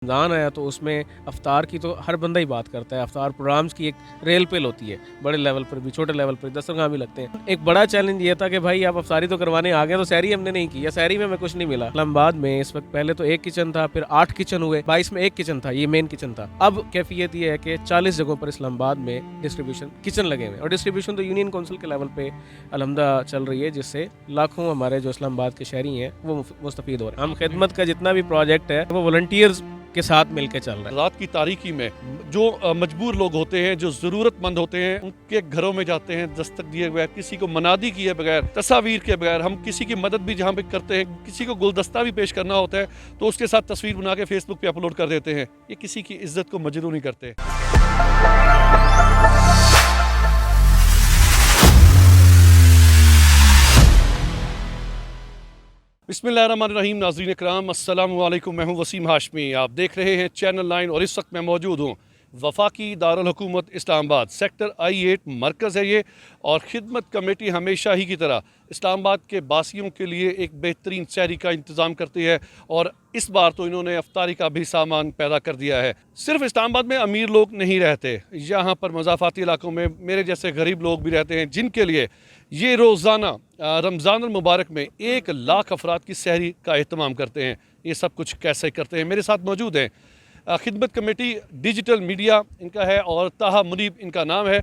रमज़ान आया तो उसमें अफ्तार की तो हर बंदा ही बात करता है। अफ्तार प्रोग्राम्स की एक रेल पेल होती है, बड़े लेवल पर भी, छोटे लेवल पर भी, दस्तरखान भी लगते हैं। एक बड़ा चैलेंज ये था कि भाई आप अफ्तारी तो करवाने आ गए, तो सहरी हमने नहीं की, या सहरी में हमें कुछ नहीं मिला। इस्लामाबाद में इस वक्त पहले तो एक किचन था, फिर 8 किचन हुए, 22 में एक किचन था, ये मेन किचन था। अब कैफियत ये है कि 40 जगहों पर इस्लामाबाद में डिस्ट्रीब्यूशन किचन लगे हुए हैं, और डिस्ट्रीब्यूशन तो यूनियन काउंसिल के लेवल पे अलहमदा चल रही है, जिससे लाखों हमारे जो इस्लामाबाद के शहरी हैं वो मुस्तफ़ीद हो रहे हैं। हम खिदमत का जितना भी प्रोजेक्ट है वो वॉलंटियर्स के साथ मिलकर चल रहा है। रात की तारीकी में जो मजबूर लोग होते हैं, जो ज़रूरतमंद होते हैं, उनके घरों में जाते हैं दस्तक दिए बगैर, किसी को मनादी किए बगैर, तस्वीर के बगैर। हम किसी की मदद भी जहाँ पे करते हैं, किसी को गुलदस्ता भी पेश करना होता है तो उसके साथ तस्वीर बना के फेसबुक पे अपलोड कर देते हैं। ये किसी की इज्जत को मजरू नहीं करते। बिस्मिल्लाहिर्रहमानिर्रहीम। नाज़रीन इकराम, अस्सलामु अलैकुम। मैं हूँ वसीम हाशमी, आप देख रहे हैं चैनल 9 और इस वक्त मैं मौजूद हूँ वफाकी दारुल हुकूमत इस्लामाबाद, सेक्टर I8 मरकज़ है ये। और खिदमत कमेटी हमेशा ही की तरह इस्लामाबाद के बासियों के लिए एक बेहतरीन सहरी का इंतज़ाम करती है, और इस बार तो इन्होंने अफ्तारी का भी सामान पैदा कर दिया है। सिर्फ इस्लामाबाद में अमीर लोग नहीं रहते, यहाँ पर मज़ाफ़ाती इलाकों में मेरे जैसे गरीब लोग भी रहते हैं, जिनके लिए ये रोज़ाना रमज़ान मुबारक में 1 लाख अफराद की सहरी का एहतमाम करते हैं। ये सब कुछ कैसे करते हैं, मेरे साथ मौजूद हैं खिदमत कमेटी डिजिटल मीडिया इनका है, और ताहा मुनीब इनका नाम है।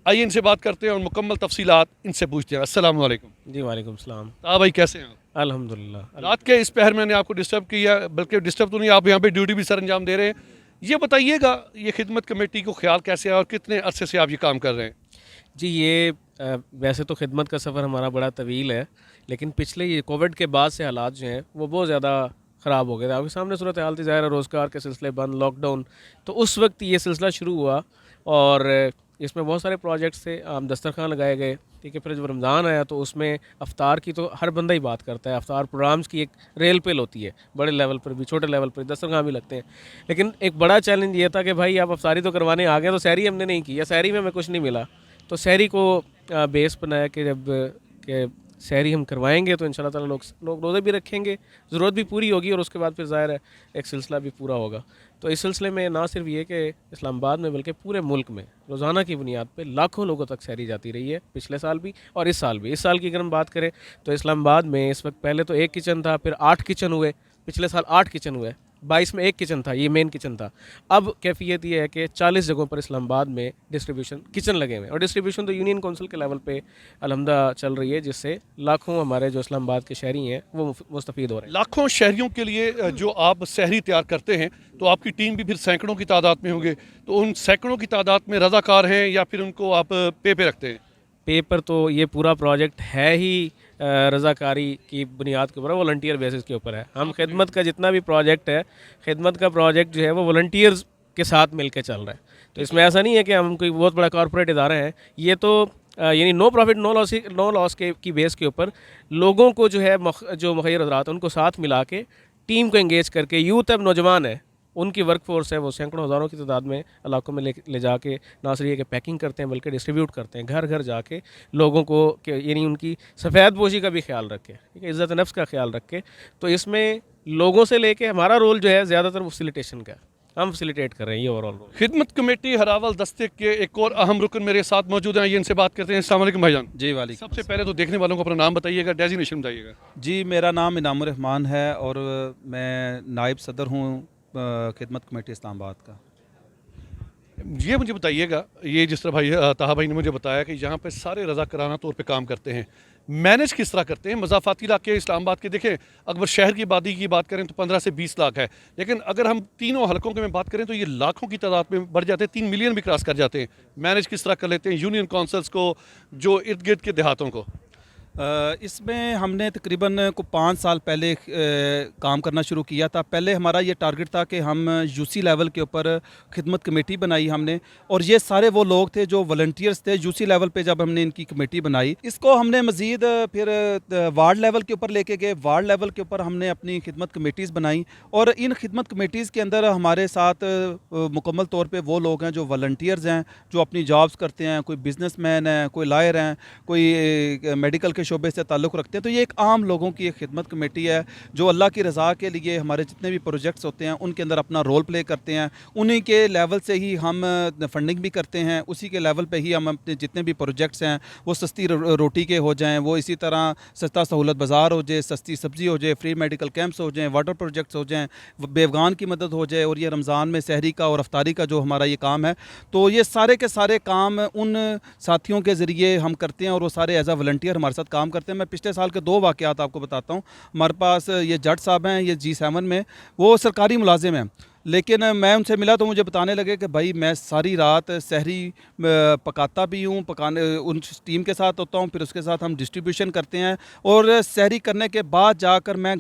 आइए इनसे बात करते हैं और मुकम्मल तफसीलात इनसे पूछते हैं। अस्सलाम वालेकुम। जी वालेकुम सलाम। ताहा भाई, कैसे हैं आप? अल्हम्दुलिल्लाह। रात के इस पहर मैंने आपको डिस्टर्ब किया, बल्कि डिस्टर्ब तो नहीं, आप यहाँ पे ड्यूटी भी सर अंजाम दे रहे हैं। ये बताइएगा, ये खिदमत कमेटी को ख्याल कैसे है और कितने अरसे से आप ये काम कर रहे हैं? जी ये वैसे तो खिदमत का सफ़र हमारा बड़ा तवील है, लेकिन पिछले ये कोविड के बाद से हालात जो हैं वो बहुत ज़्यादा ख़राब हो गए थे। आपके सामने सूरत हाल थी, ज़ाहिर है, रोज़गार के सिलसिले बंद, लॉकडाउन, तो उस वक्त ये सिलसिला शुरू हुआ और इसमें बहुत सारे प्रोजेक्ट्स थे, आम दस्तरखान लगाए गए। ठीक है, फिर जब रमज़ान आया तो उसमें अफ्तार की तो हर बंदा ही बात करता है। अफ्तार प्रोग्राम्स की एक रेल पेल होती है, बड़े लेवल पर भी, छोटे लेवल पर भी, दस्तरखान भी लगते हैं। लेकिन एक बड़ा चैलेंज ये था कि भाई आप अफ्तारी तो करवाने आ गए, तो सहरी हमने नहीं की, या सहरी में हमें कुछ नहीं मिला। तो सहरी को बेस बनाया कि जब कि सहरी हम करवाएंगे तो इंशाल्लाह ताला लोग रोज़े भी रखेंगे, ज़रूरत भी पूरी होगी, और उसके बाद फिर ज़ाहिर है एक सिलसिला भी पूरा होगा। तो इस सिलसिले में ना सिर्फ ये कि इस्लामाबाद में बल्कि पूरे मुल्क में रोज़ाना की बुनियाद पे लाखों लोगों तक सहरी जाती रही है, पिछले साल भी और इस साल भी। इस साल की अगर हम बात करें तो इस्लामाबाद में इस वक्त पहले तो एक किचन था, फिर 8 किचन हुए, पिछले साल 8 किचन हुए, 22 में एक किचन था, ये मेन किचन था। अब कैफियत ये है कि 40 जगहों पर इस्लामाबाद में डिस्ट्रीब्यूशन किचन लगे हुए हैं, और डिस्ट्रीब्यूशन तो यूनियन काउंसिल के लेवल पे अलहमदा चल रही है, जिससे लाखों हमारे जो इस्लामाबाद के शहरी हैं वो मुस्तफ़ीद हो रहे हैं। लाखों शहरियों के लिए जो आप सहरी तैयार करते हैं, तो आपकी टीम भी फिर सैकड़ों की तादाद में होंगे, तो उन सैकड़ों की तादाद में रज़ाकार हैं या फिर उनको आप पे रखते हैं? पेपर तो ये पूरा प्रोजेक्ट है ही रज़ाकारी की बुनियाद के ऊपर, वॉलंटियर बेसिस के ऊपर है। हम खिदमत का जितना भी प्रोजेक्ट है, खिदमत का प्रोजेक्ट जो है वो वॉलंटियर्स के साथ मिल के चल रहा है। तो इसमें ऐसा नहीं है कि हम कोई बहुत बड़ा कॉरपोरेट इदारा है, ये तो यानी नो प्रॉफिट नो लॉस के की बेस के ऊपर लोगों को जो है जो मुखैर हज़रात उनको साथ मिला के, टीम को एंगेज करके, यूथ अब नौजवान है, उनकी वर्क फोर्स है, वो सैकड़ों हज़ारों की तादाद में इलाकों में ले जाके ना सिर्फ ये कि पैकिंग करते हैं बल्कि डिस्ट्रीब्यूट करते हैं, घर घर जाके लोगों को, यानी उनकी सफ़ेद पोशी का भी ख्याल रखें, ठीक है, इज़्ज़त नफ्स का ख्याल रखें। तो इसमें लोगों से लेके हमारा रोल जो है ज़्यादातर फैसिलिटेशन का, हम फैसिलिटेट कर रहे हैं ये ओवरऑल रोल। खिदमत कमेटी हरावल दस्ते के एक और अहम रुकन मेरे साथ मौजूद हैं, ये इनसे बात करते हैं। अस्सलाम वालेकुम भाईजान। जी वालेकुम। सबसे पहले तो देखने वालों को अपना नाम बताइएगा, डेजिग्नेशन बताइएगा। जी, मेरा नाम इनामुर रहमान है और मैं नायब सदर हूँ खिदमत कमेटी इस्लामाबाद का। ये मुझे बताइएगा, ये जिस तरह भाई ताहा भाई ने मुझे बताया कि यहाँ पे सारे रज़ाकाराना तौर पे काम करते हैं, मैनेज किस तरह करते हैं? मज़ाफ़ाती इलाके इस्लामाबाद के देखें, अगर शहर की आबादी की बात करें तो 15 से 20 लाख है, लेकिन अगर हम तीनों हलकों की में बात करें तो ये लाखों की तादाद में बढ़ जाते हैं, 3 मिलियन भी क्रॉस कर जाते हैं। मैनेज किस तरह कर लेते हैं यूनियन काउंसिल्स को, जो इर्द गिर्द के देहातों को? इसमें हमने तकरीबन को 5 साल पहले काम करना शुरू किया था। पहले हमारा ये टारगेट था कि हम यूसी लेवल के ऊपर खिदमत कमेटी बनाई हमने, और ये सारे वो लोग थे जो वॉलंटियर्स थे यूसी लेवल पे। जब हमने इनकी कमेटी बनाई, इसको हमने मज़ीद फिर वार्ड लेवल के ऊपर लेके गए। वार्ड लेवल के ऊपर हमने अपनी खिदमत कमेटीज़ बनाई, और इन खिदमत कमेटीज़ के अंदर हमारे साथ मुकम्मल तौर पर वो लोग हैं जो वॉलंटियर्स हैं, जो अपनी जॉब्स करते हैं। कोई बिजनेसमैन है, कोई लॉयर हैं, कोई मेडिकल के के शोबे से ताल्लुक़ रखते हैं। तो ये एक आम लोगों की एक खिदमत कमेटी है जो अल्लाह की रज़ा के लिए हमारे जितने भी प्रोजेक्ट्स होते हैं उनके अंदर अपना रोल प्ले करते हैं। उन्हीं के लेवल से ही हम फंडिंग भी करते हैं, उसी के लेवल पे ही हम अपने जितने भी प्रोजेक्ट्स हैं वो सस्ती रोटी के हो जाएँ, वो इसी तरह सस्ता सहूलत बाज़ार हो जाए, सस्ती सब्ज़ी हो जाए, फ्री मेडिकल कैंप्स हो जाएँ, वाटर प्रोजेक्ट्स हो जाएँ, बेवगान की मदद हो जाए, और ये रमज़ान में सहरी का और अफ्तारी का जो हमारा ये काम है, तो ये सारे के सारे काम उन साथियों के ज़रिए हम करते हैं और वो सारे एज आ वॉलंटियर हमारे साथ काम करते हैं। मैं पिछले साल के 2 वाक़यात आपको बताता हूँ। हमारे पास ये जट साहब हैं, ये G7 में, वो सरकारी मुलाजिम हैं, लेकिन मैं उनसे मिला तो मुझे बताने लगे कि भाई मैं सारी रात सहरी पकाता भी हूँ, पकाने उन टीम के साथ होता हूँ, फिर उसके साथ हम डिस्ट्रीब्यूशन करते हैं, और सहरी करने के बाद जाकर मैं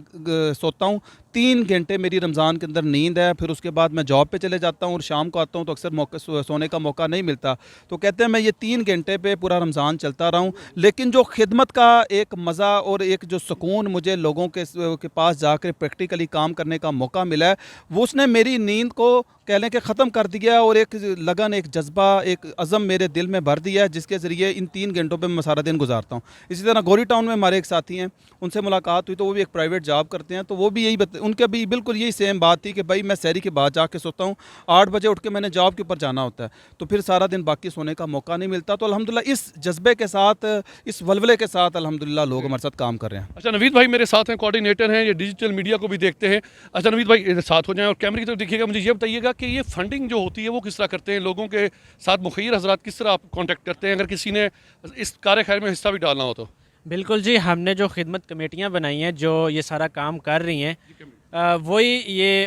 सोता हूँ। 3 घंटे मेरी रमज़ान के अंदर नींद है, फिर उसके बाद मैं जॉब पे चले जाता हूँ और शाम को आता हूँ तो अक्सर सोने का मौका नहीं मिलता। तो कहते हैं मैं ये 3 घंटे पे पूरा रमज़ान चलता रहा हूँ, लेकिन जो खिदमत का एक मज़ा और एक जो सुकून मुझे लोगों के पास जाकर प्रैक्टिकली काम करने का मौका मिला है, वो उसने मेरी नींद को कह लें कि ख़त्म कर दिया, और एक लगन, एक जज्बा, एक अज़म मेरे दिल में भर दिया है, जिसके ज़रिए इन 3 घंटों पे मैं सारा दिन गुजारता हूँ। इसी तरह गौरी टाउन में हमारे एक साथी हैं, उनसे मुलाकात हुई तो वो भी एक प्राइवेट जॉब करते हैं, तो वो भी उनके भी बिल्कुल यही सेम बात थी कि भाई मैं सहरी के बाद जाके सोता हूँ, 8 बजे उठ के मैंने जॉब के ऊपर जाना होता है, तो फिर सारा दिन बाकी सोने का मौका नहीं मिलता। तो अल्हम्दुलिल्लाह इस जज्बे के साथ, इस वलवले के साथ अल्हम्दुलिल्लाह लोग हमारे साथ काम कर रहे हैं। अच्छा, नवीद भाई मेरे साथ हैं, कोऑर्डिनेटर हैं, ये डिजिटल मीडिया को भी देखते हैं। अच्छा नवीद भाई इधर साथ हो जाएं और कैमरे की तरफ देखिएगा। मुझे ये बताइएगा कि ये फंडिंग जो होती है वो किस तरह करते हैं, लोगों के साथ मुखिर हजरात किस तरह आप कॉन्टैक्ट करते हैं अगर किसी ने इस कार्य खैर में हिस्सा भी डालना हो तो? बिल्कुल जी, हमने जो खिदमत कमेटियाँ बनाई हैं जो ये सारा काम कर रही हैं, वही ये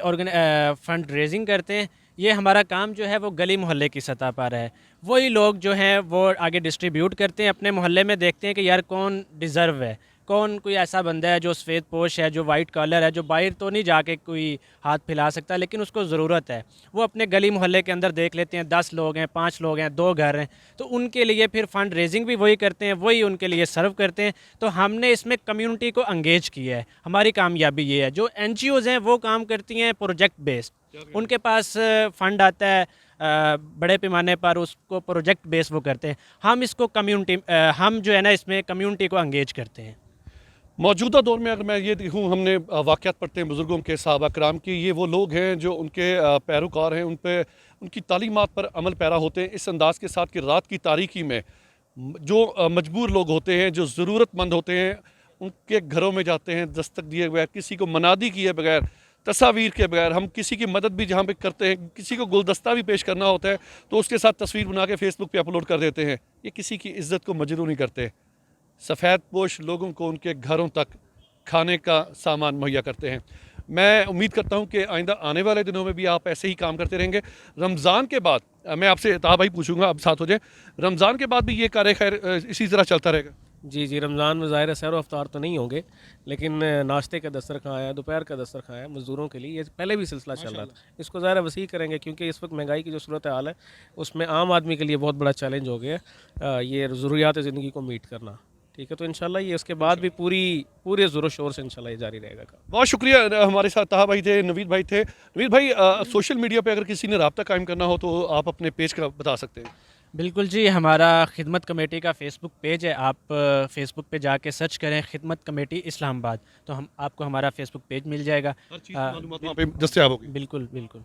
फ़ंड रेजिंग करते हैं। ये हमारा काम जो है वो गली मोहल्ले की सतह पर है। वही लोग जो हैं वो आगे डिस्ट्रीब्यूट करते हैं, अपने मोहल्ले में देखते हैं कि यार कौन डिज़र्व है, कौन कोई ऐसा बंदा है जो सफ़ेद पोश है, जो वाइट कॉलर है, जो बाहर तो नहीं जाके कोई हाथ फैला सकता लेकिन उसको ज़रूरत है। वो अपने गली मोहल्ले के अंदर देख लेते हैं, 10 लोग हैं, 5 लोग हैं, 2 घर हैं, तो उनके लिए फिर फ़ंड रेजिंग भी वही करते हैं, वही उनके लिए सर्व करते हैं। तो हमने इसमें कम्युनिटी को एंगेज किया है। हमारी कामयाबी ये है। जो NGOज़ हैं वो काम करती हैं प्रोजेक्ट बेस्ड, उनके पास फ़ंड आता है बड़े पैमाने पर, उसको प्रोजेक्ट बेस वो करते हैं। हम इसको कम्युनिटी हम जो है ना इसमें कम्युनिटी को एंगेज करते हैं। मौजूदा दौर में अगर मैं ये देखूँ, हमने वाक़यात पढ़ते हैं बुज़ुर्गों के, सहाबा कराम की, ये वो लोग हैं जो उनके पैरोकार हैं, उन पे उनकी तालीमात पर अमल पैरा होते हैं इस अंदाज़ के साथ कि रात की तारीकी में जो मजबूर लोग होते हैं, जो ज़रूरतमंद होते हैं, उनके घरों में जाते हैं दस्तक दिए बगैर, किसी को मनादी किए बगैर, तस्वीर के बगैर। हम किसी की मदद भी जहाँ पे करते हैं, किसी को गुलदस्ता भी पेश करना होता है तो उसके साथ तस्वीर बना के फ़ेसबुक पे अपलोड कर देते हैं। ये किसी की इज़्ज़त को मजरू नहीं करते। सफ़ेद पोश लोगों को उनके घरों तक खाने का सामान मुहैया करते हैं। मैं उम्मीद करता हूं कि आइंदा आने वाले दिनों में भी आप ऐसे ही काम करते रहेंगे। रमज़ान के बाद मैं आपसे ताहा भाई पूछूंगा, अब साथ हो जाए, रमज़ान के बाद भी ये कार्य खैर इसी तरह चलता रहेगा? जी, रमज़ान में ज़ाहिर है सहर व अफ्तार तो नहीं होंगे, लेकिन नाश्ते का दस्तरखान है, दोपहर का दस्तरखान है मज़दूरों के लिए, ये पहले भी सिलसिला चल रहा था। इसको ज़ाहिर है वसी करेंगे क्योंकि इस वक्त महंगाई की जो सूरत हाल है उसमें आम आदमी के लिए बहुत बड़ा चैलेंज हो गया ये ज़रूरियात ज़िंदगी को मीट करना। ठीक है, तो इंशाल्लाह ये उसके बाद भी पूरे ज़ोरों शोर से इंशाल्लाह ये जारी रहेगा। बहुत शुक्रिया। हमारे साथ ताहा भाई थे, नवीद भाई थे। नवीद भाई, सोशल मीडिया पे अगर किसी ने रब्ता कायम करना हो तो आप अपने पेज का बता सकते हैं। बिल्कुल जी, हमारा खिदमत कमेटी का फ़ेसबुक पेज है। आप फ़ेसबुक पे जाके सर्च करें खिदमत कमेटी इस्लामाबाद, तो हम आपको हमारा फ़ेसबुक पेज मिल जाएगा। हर चीज़ मालूमात वहाँ पे दस्तयाब होगी। बिल्कुल बिल्कुल।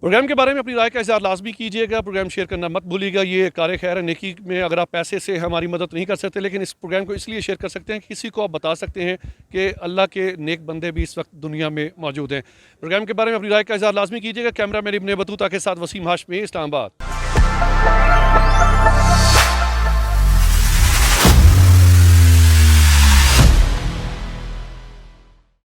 प्रोग्राम के बारे में अपनी राय का इज़हार लाजमी कीजिएगा। प्रोग्राम शेयर करना मत भूलिएगा। ये कार्य खैर है नेकी में, अगर आप पैसे से हमारी मदद नहीं कर सकते, लेकिन इस प्रोग्राम को इसलिए शेयर कर सकते हैं, किसी को आप बता सकते हैं कि अल्लाह के नेक बंदे भी इस वक्त दुनिया में मौजूद हैं। प्रोग्राम के बारे में अपनी राय का इज़हार लाजमी कीजिएगा। कैमरा मैन इब्ने बतूता के साथ वसीम हाशमी, इस्लामाबाद।